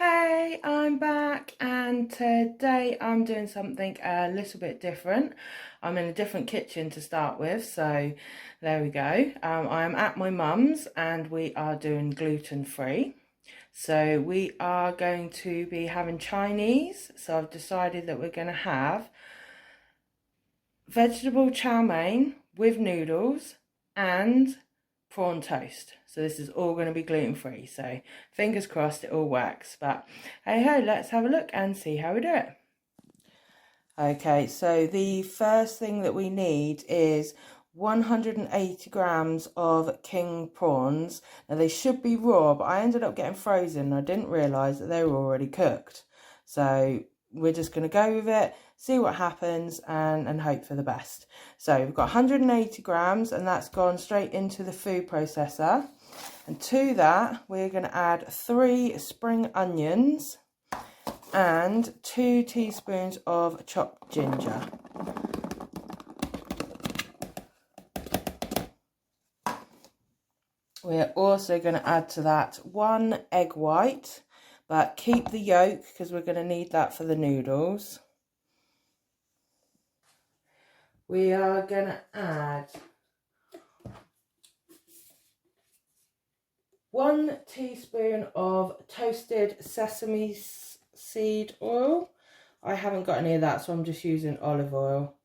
Hey, I'm back and today I'm doing something a little bit different. I'm in a different kitchen to start with, so there we go. I'm at my mum's and we are doing gluten-free. So we are going to be having Chinese. So I've decided that we're going to have vegetable chow mein with noodles and prawn toast. So this is all going to be gluten-free, so fingers crossed it all works. But hey ho, let's have a look and see how we do it. Okay, so the first thing that we need is 180 grams of king prawns. Now they should be raw, but I ended up getting frozen and I didn't realise that they were already cooked. So we're just going to go with it, see what happens and hope for the best. So we've got 180 grams and that's gone straight into the food processor. And to that, we're going to add 3 spring onions and 2 teaspoons of chopped ginger. We're also going to add to that 1 egg white, but keep the yolk because we're going to need that for the noodles. We are going to add 1 teaspoon of toasted sesame seed oil. I haven't got any of that, so I'm just using olive oil.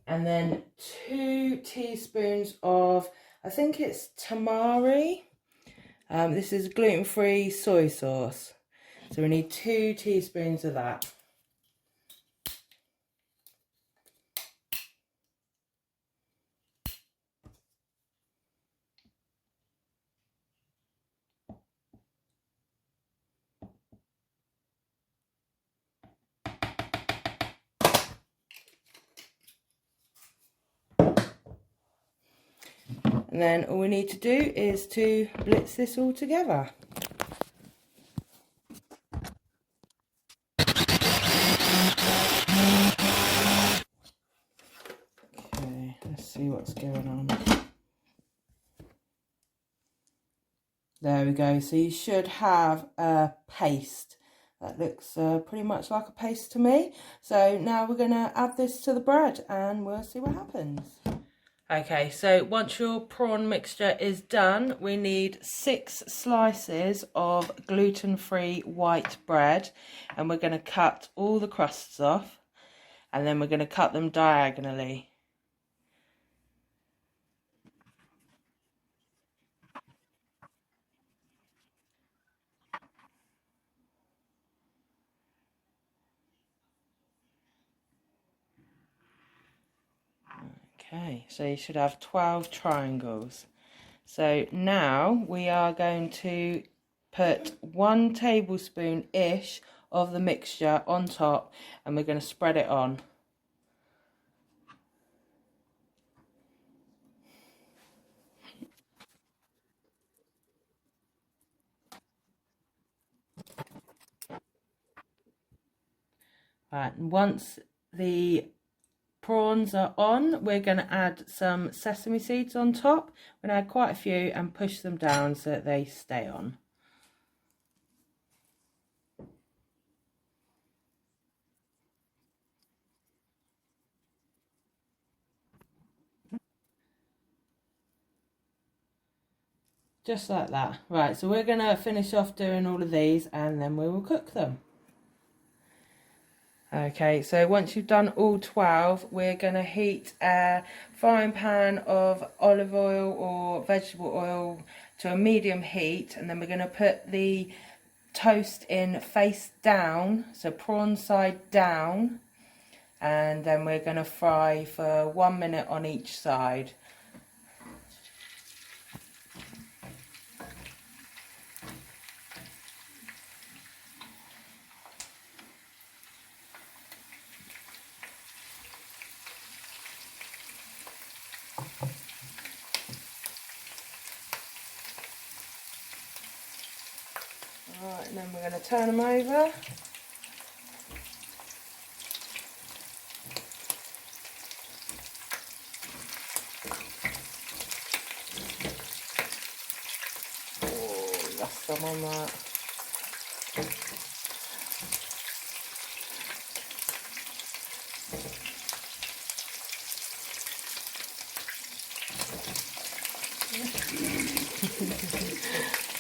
And then 2 teaspoons of, I think it's tamari. This is gluten-free soy sauce. So we need 2 teaspoons of that. And then all we need to do is to blitz this all together. Okay, let's see what's going on. There we go. So you should have a paste. That looks pretty much like a paste to me. So now we're going to add this to the bread and we'll see what happens. Okay, so once your prawn mixture is done, we need 6 slices of gluten-free white bread, and we're going to cut all the crusts off, and then we're going to cut them diagonally. Okay, so you should have 12 triangles. So now we are going to put 1 tablespoon-ish of the mixture on top and we're going to spread it on. Right, and once the prawns are on, we're going to add some sesame seeds on top. We're going to add quite a few and push them down so that they stay on. Just like that. Right, so we're going to finish off doing all of these and then we will cook them. Okay, so once you've done all 12, we're going to heat a frying pan of olive oil or vegetable oil to a medium heat, and then we're going to put the toast in face down, so prawn side down, and then we're going to fry for 1 minute on each side. Alright, and then we're going to turn them over. some on that.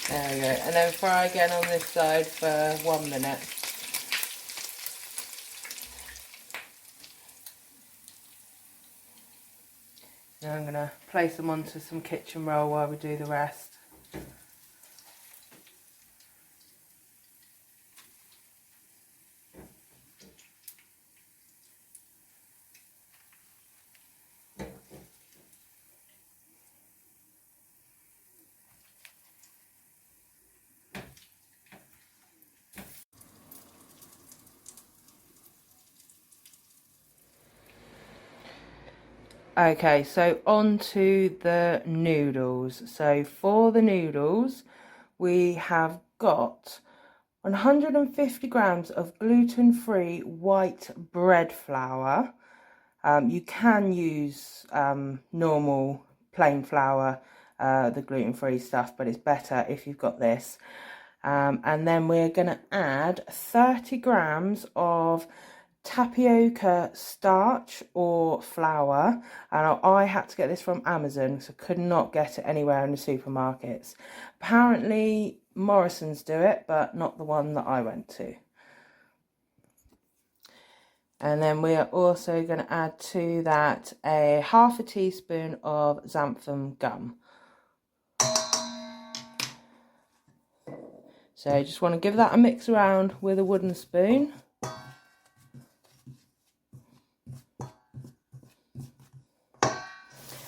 There we go. And then fry again on this side for 1 minute. Now I'm going to place them onto some kitchen roll while we do the rest. Okay, so on to the noodles. So for the noodles, we have got 150 grams of gluten-free white bread flour. You can use normal plain flour, the gluten-free stuff, but it's better if you've got this. And then we're going to add 30 grams of tapioca starch or flour, and I had to get this from Amazon because I could not get it anywhere in the supermarkets. Apparently Morrison's do it, but not the one that I went to. And then we are also going to add to that a half a teaspoon of xanthan gum. So you just want to give that a mix around with a wooden spoon.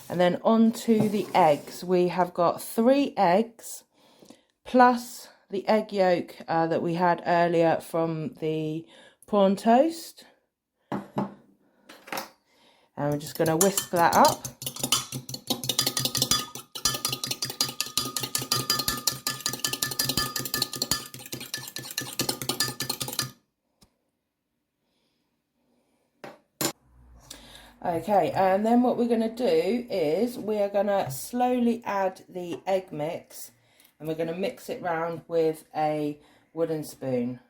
And then on to the eggs. We have got 3 eggs plus the egg yolk that we had earlier from the prawn toast. And we're just going to whisk that up. Okay, and then what we're going to do is we are going to slowly add the egg mix, and we're going to mix it round with a wooden spoon.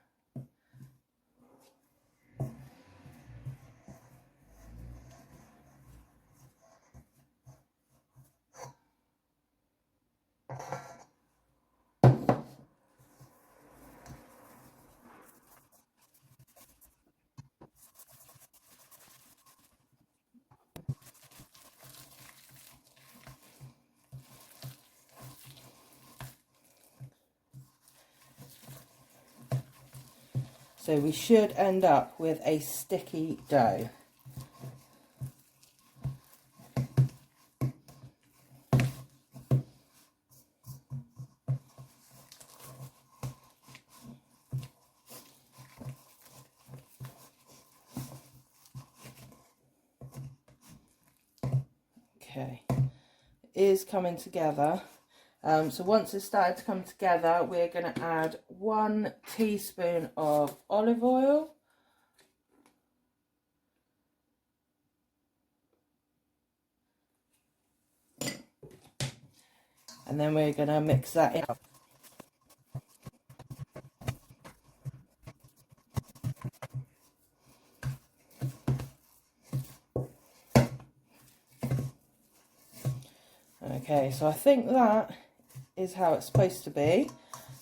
So we should end up with a sticky dough. Okay, it is coming together. So once it's started to come together, we're going to add 1 teaspoon of olive oil. And then we're going to mix that in. Okay, so I think that is how it's supposed to be.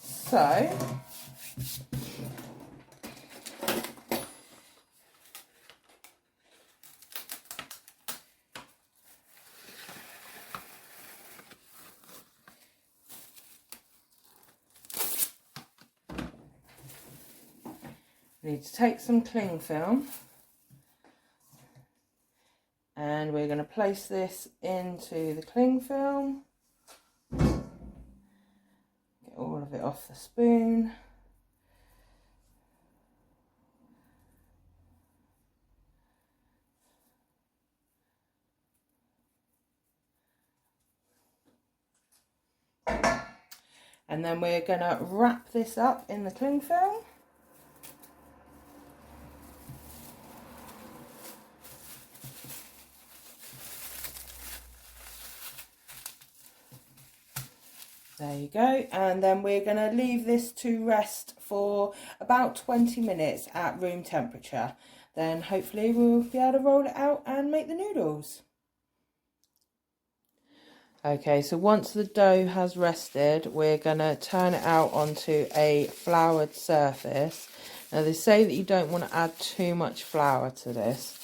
So we need to take some cling film, and we're going to place this into the cling film. Get all of it off the spoon. And then we're going to wrap this up in the cling film. There you go, and then we're going to leave this to rest for about 20 minutes at room temperature. Then hopefully we'll be able to roll it out and make the noodles. Okay, so once the dough has rested, we're going to turn it out onto a floured surface. Now they say that you don't want to add too much flour to this,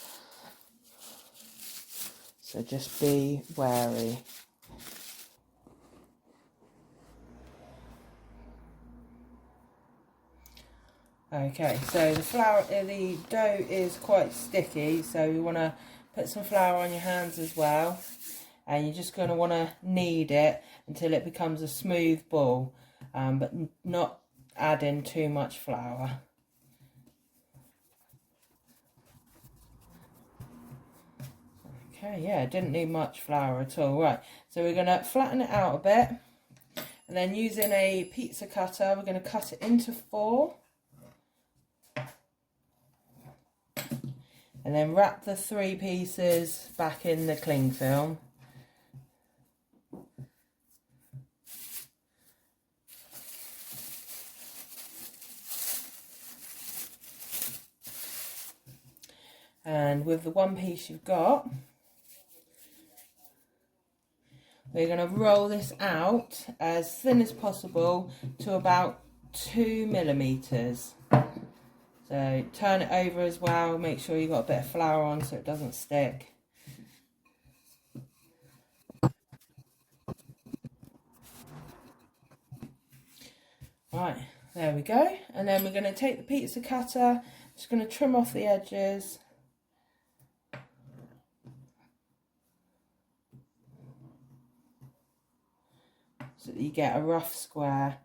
so just be wary. Okay, so the dough is quite sticky, so you want to put some flour on your hands as well, and you're just going to want to knead it until it becomes a smooth ball, but not add in too much flour. Okay, yeah, it didn't need much flour at all. Right, so we're going to flatten it out a bit, and then using a pizza cutter, we're going to cut it into 4. And then wrap the 3 pieces back in the cling film. And with the 1 piece you've got, we're going to roll this out as thin as possible to about 2 millimeters. So turn it over as well, make sure you've got a bit of flour on so it doesn't stick. Right, there we go. And then we're going to take the pizza cutter, just going to trim off the edges. So that you get a rough square.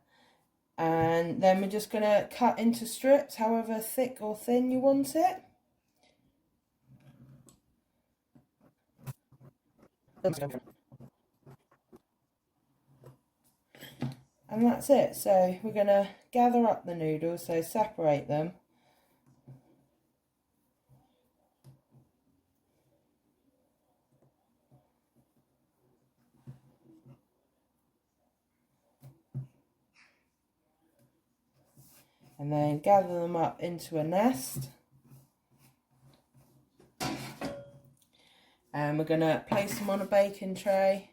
And then we're just going to cut into strips, however thick or thin you want it. And that's it. So we're going to gather up the noodles, so separate them. And then gather them up into a nest. And we're going to place them on a baking tray.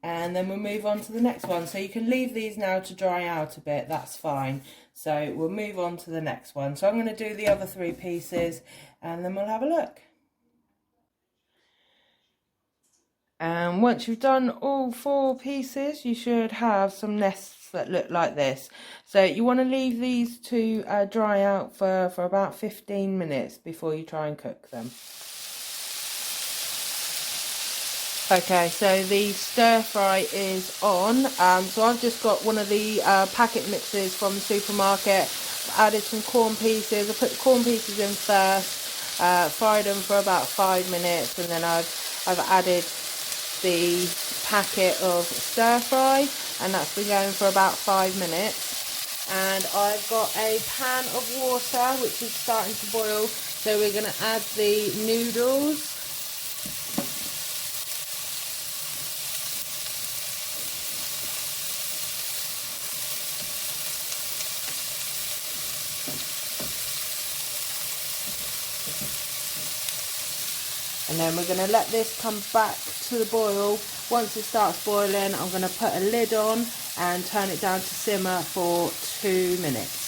And then we'll move on to the next one. So you can leave these now to dry out a bit, that's fine. So we'll move on to the next one. So I'm going to do the other 3 pieces and then we'll have a look. And once you've done all 4 pieces, you should have some nests that look like this. So you want to leave these to dry out for about 15 minutes before you try and cook them. Okay, so the stir fry is on. So I've just got one of the packet mixes from the supermarket. I've added some corn pieces. I put the corn pieces in first, fried them for about 5 minutes, and then I've added the packet of stir fry, and that's been going for about 5 minutes. And I've got a pan of water which is starting to boil, so we're going to add the noodles. And then we're going to let this come back to the boil. Once it starts boiling, I'm going to put a lid on and turn it down to simmer for 2 minutes.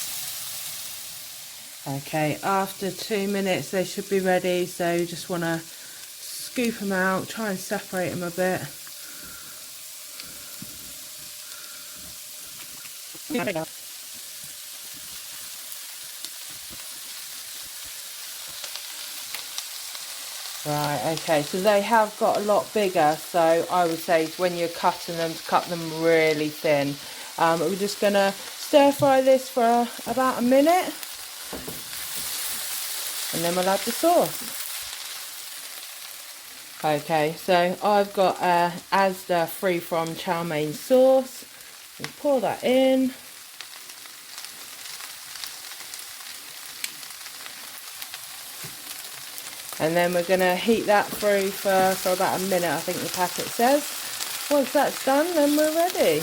Okay, after 2 minutes they should be ready, so you just want to scoop them out, try and separate them a bit. Right, okay, so they have got a lot bigger, so I would say when you're cutting them, to cut them really thin. We're just going to stir fry this for about a minute, and then we'll add the sauce. Okay, so I've got Asda free from chow mein sauce. We'll pour that in. And then we're going to heat that through for about a minute, I think the packet says. Once that's done, then we're ready.